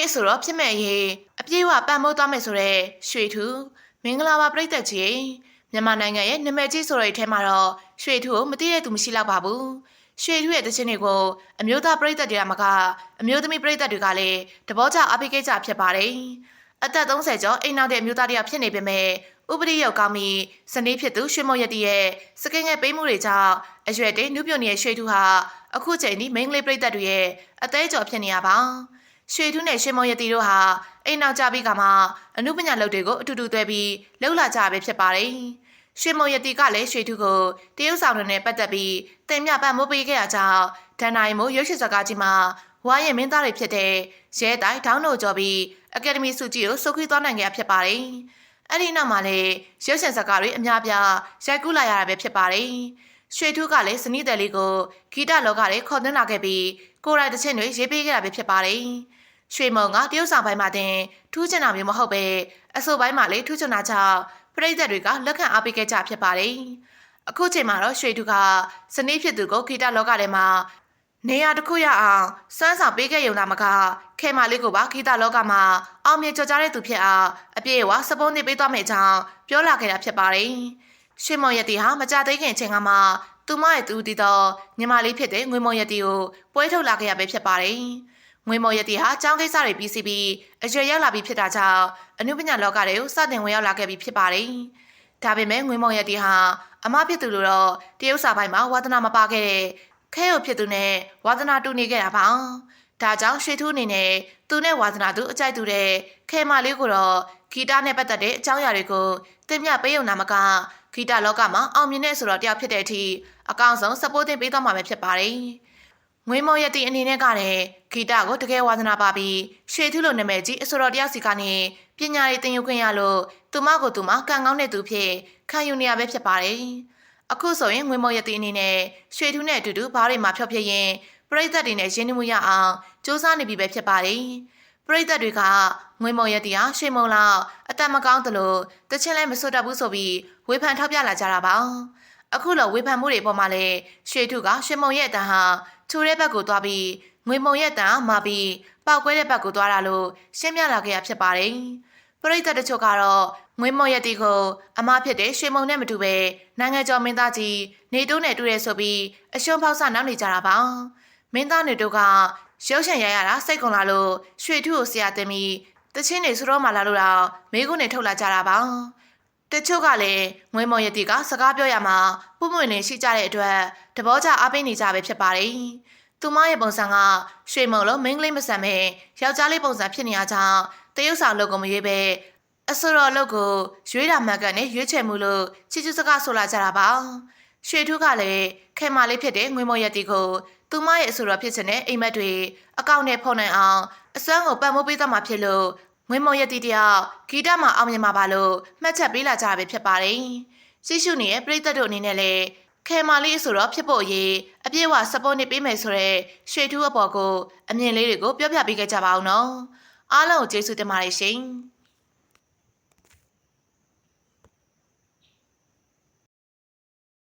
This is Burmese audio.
လေးဆိုတော့ဖြစ်မဲ့ရေးအပြေးဝပံ့ပိုးသွားမယ်ဆိုတဲ့ရွှေထူမင်္ဂလာပါပြည်သက်ကြီးမြန်မာနိုင်ငံရဲ့နာမည်ကြီးဆိုတဲ့အထဲမှာတော့ရွှေထူကိုမသိတဲ့သူမရှိတော့ပါဘူးရွှေထူရဲ့တခြင်းတွေကိုအမျိုးသားပြည်သက်တွေကမကအမျိုးသမီးပြည်သက်တွေကလည်းတဘောကျအပိကိကြဖြစ်ပါတယ်အသက်30ကျော်အိမ်နောက်တဲ့အမျိုးသားတယောက်ဖြစ်နေပေမဲ့ဥပဒေရောက်ကောင်းပြီးဇနီးဖြစ်သူရွှေမုံရတီရဲ့စကင်းငယ်ပေးမှုတွေကြောင့်အရွယ်တိတ်နုပြွန်ရဲ့ရွှေထူဟာအခုချိန်ဒီမိန်းကလေးပြည်သက်တွေရဲ့အသေးကျော်ဖြစ်နေရပါရွှေထူးနဲ့ရွှေမုံရတီတို့ဟာအိမ်နောက်ကြပြီးကမှအမှုပညာလုပ်တွေကိုအတူတူသွဲပြီးလှုပ်လာကြပဲဖြစ်ပါတယ်။ရွှေမုံရတီကလည်းရွှေထူးကိုတရုတ်ဆောင်တွေနဲ့ပတ်သက်ပြီးတင်မြပံ့မိုးပေးခဲ့ရကြောင်းဒန်နိုင်မိုးရုပ်ရှင်စကားကြီးမှာဝါရင်မင်းသားတွေဖြစ်တဲ့ရဲတိုင်းဒေါင်းတို့ကြော်ပြီးအကယ်ဒမီဆုကြီးကိုစုခွေးသွားနိုင်ခဲ့ဖြစ်ပါတယ်။အဲ့ဒီနောက်မှာလည်းရုပ်ရှင်စကားတွေအများပြားရိုက်ကူးလာရတာပဲဖြစ်ပါတယ်။ရွှေထူးကလည်းဇနီးတယ်လေးကိုဂီတလောကတွေခေါ်သွင်းလာခဲ့ပြီးကိုယ်တိုင်တခြင်းတွေရေးပေးခဲ့တာပဲဖြစ်ပါတယ်။ရွှေမုံကတရုတ်ဆောင်ပိုင်းမှာတင်ထူးချင်တာမျိုးမဟုတ်ပဲအဆိုပိုင်းမှာလေထူးချင်တာကြောင့်ပရိသတ်တွေကလက်ခံအားပေးခဲ့ကြဖြစ်ပါတယ်။အခုချိန်မှာတော့ရွှေထူးကဇနီးဖြစ်သူကိုဂီတလောကထဲမှာနေရာတစ်ခုရအောင်စွမ်းဆောင်ပေးခဲ့ရုံသာမကခဲမလေးကိုပါဂီတလောကမှာအောင်မြင်ကြော်ကြားတဲ့သူဖြစ်အောင်အပြည့်အဝစပုံးနေပေးသွားမယ့်အကြောင်းပြောလာခဲ့တာဖြစ်ပါတယ်။ရွှေမုံရတီဟာမကြသေးခင်အချိန်ကမှသူမရဲ့သူတည်သောညီမလေးဖြစ်တဲ့ငွေမုံရတီကိုပွဲထုတ်လာခဲ့ရပဲဖြစ်ပါတယ်။ငွေမော်ရတီဟာအကြောင်းကိစ္စတွေပြီးစီးပြီးအရွယ်ရောက်လာပြီးဖြစ်တာကြောင့်အနုပညာလောကတွေကိုစတင်ဝင်ရောက်လာခဲ့ပြီးဖြစ်ပါတယ်။ဒါပေမဲ့ငွေမော်ရတီဟာအမဖြစ်သူလို့တော့တရုတ်စာပိုင်းမှာဝါသနာမပါခဲ့တဲ့ခဲရုပ်ဖြစ်သူနဲ့ဝါသနာတူနေခဲ့တာပါ။ဒါကြောင့်ရွှေထူးအနေနဲ့သူနဲ့ဝါသနာသူအကြိုက်တူတဲ့ခဲမလေးကိုတော့ဂီတနဲ့ပတ်သက်တဲ့အကြောင်းအရာတွေကိုသင်ပြပေးရုံနာမကဂီတလောကမှာအောင်မြင်တဲ့ဆိုတော့တယောက်ဖြစ်တဲ့အထိအကောင်းဆုံး support တင်ပေးသွားမှာပဲဖြစ်ပါတယ်။ငွေမော်ရတီအနေနဲ့ကလည်းဂီတကိုတကယ်ဝါသနာပါပြီးရွှေထူးလိုနာမည်ကြီးအစောတော်တယောက်စီကနေပညာရေးသင်ယူခွင့်ရလို့သူမကိုသူမကံကောင်းတဲ့သူဖြစ်ခံယူနေရပဲဖြစ်ပါတယ်။အခုဆိုရင်ငွေမော်ရတီအနေနဲ့ရွှေထူးနဲ့အတူတူဘားတွေမှာဖျော်ဖြေရင်ပရိသတ်တွေနဲ့ရင်းနှီးမှုရအောင်စူးစမ်းနေပြီပဲဖြစ်ပါတယ်။ပရိသတ်တွေကငွေမော်ရတီဟာရွှေမုံလောက်အတတ်မကောင်းသလိုတချင်းလည်းမစွတ်တတ်ဘူးဆိုပြီးဝေဖန်ထောက်ပြလာကြတာပါ။အခုလိုဝေဖန်မှုတွေပေါ်မှာလည်းရွှေထူးကရွှေမုံရဲ့အတန်ဟာချိုးတဲ့ဘက်ကိုသွားပြီးငွေမုံရဲ့တန်မာပြီးပောက်ကွဲတဲ့ဘက်ကိုသွားတာလို့ရှင်းပြလာခဲ့ရဖြစ်ပါတယ်။ပရိသတ်တချို့ကတော့ငွေမုံရဲ့တီကိုအမဖြစ်တဲ့ရွှေမုံနဲ့မတူပဲနိုင်ငံကျော်မင်းသားကြီးနေတိုးနဲ့တူရဲဆိုပြီးအရှုံးဖောက်ဆနောက်နေကြတာပါ။မင်းသားနေတိုးကရုပ်ရှင်ရရတာစိတ်ကုန်လာလို့ရွှေထူးကိုဆရာတင်ပြီးတချင်းနေဆိုတော့မှလာလို့တော့မိကုန်းနေထုတ်လာကြတာပါ။တချို့ကလည်းငွေမုံရတီကစကားပြောရမှာပုံမှန်နေရှိကြတဲ့အတွက်တဘောကျအားပေးနေကြပဲဖြစ်ပါတယ်။သူမရဲ့ပုံစံကရွှေမုံလိုမင်းကလေးမဆန်ပဲယောက်ျားလေးပုံစံဖြစ်နေရကြောင်းတရုတ်ဆောင်လုပ်ကိုမရွေးပဲအစောတော်လုပ်ကိုရွေးတာမှန်ကန်နဲ့ရွေးချယ်မှုလို့ချီချူစကားဆိုလာကြတာပါ။ရွှေထူးကလည်းခဲမလေးဖြစ်တဲ့ငွေမုံရတီကိုသူမရဲ့အစောတော်ဖြစ်တဲ့အိမ်မက်တွေအကောင့်နဲ့ဖော်နိုင်အောင်အစွမ်းကိုပတ်မိုးပေးသွားမှာဖြစ်လို့ငွေမုံရတီတယောက်ဂီတမှာအောင်မြင်မှာပါလို့မှတ်ချက်ပေးလာကြတာပဲဖြစ်ပါတယ်။ရှိရှုနေတဲ့ပရိသတ်တို့အနေနဲ့လည်းခဲမလေးဆိုတော့ဖြစ်ဖို့အရေးအပြည့်အဝစပေါ်နေပေးမယ်ဆိုတော့ရွှေထူးအပေါ်ကိုအမြင်လေးတွေကိုပြောပြပေးခဲ့ကြပါအောင်နော်အားလုံးကိုကျေးဇူးတင်ပါတယ်ရှင်